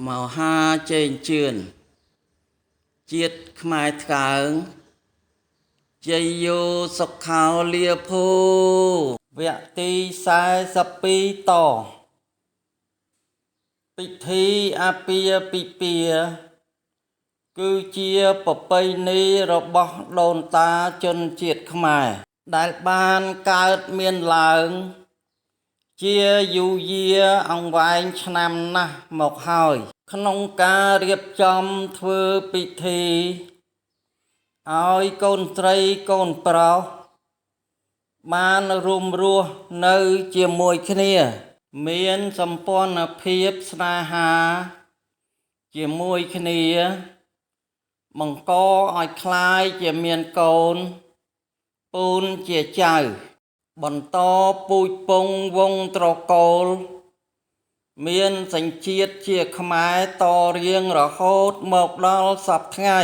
មហាជេងជឿនជាតិខ្មែរថ្កើងជ័យយោសុខោលាភោវគ្គទី42តពិធីអាពាហ៍ពិពាហ៍គឺជាប្រពៃណីរបស់ដូនតាជនជាតិខ្មែរដែលបានកើតមានឡើងជាយូរយារអង្វែងឆ្នាំណាស់មកហើយក្នុងការរៀបចំធ្វើពិធីឲ្យកូនស្រីកូនប្រុសបានរួមរស់នៅជាមួយគ្នាមានសម្ព័ន្ធភាពស្នេហាជាមួយគ្នាបង្កឲ្យคล้ายជាមានកូនពូនជាចៅបន្តពូជពង្សវង្សត្រកូលមានសញ្ជាតិជាខ្មែរតរៀងរហូតមកដល់សព្វថ្ងៃ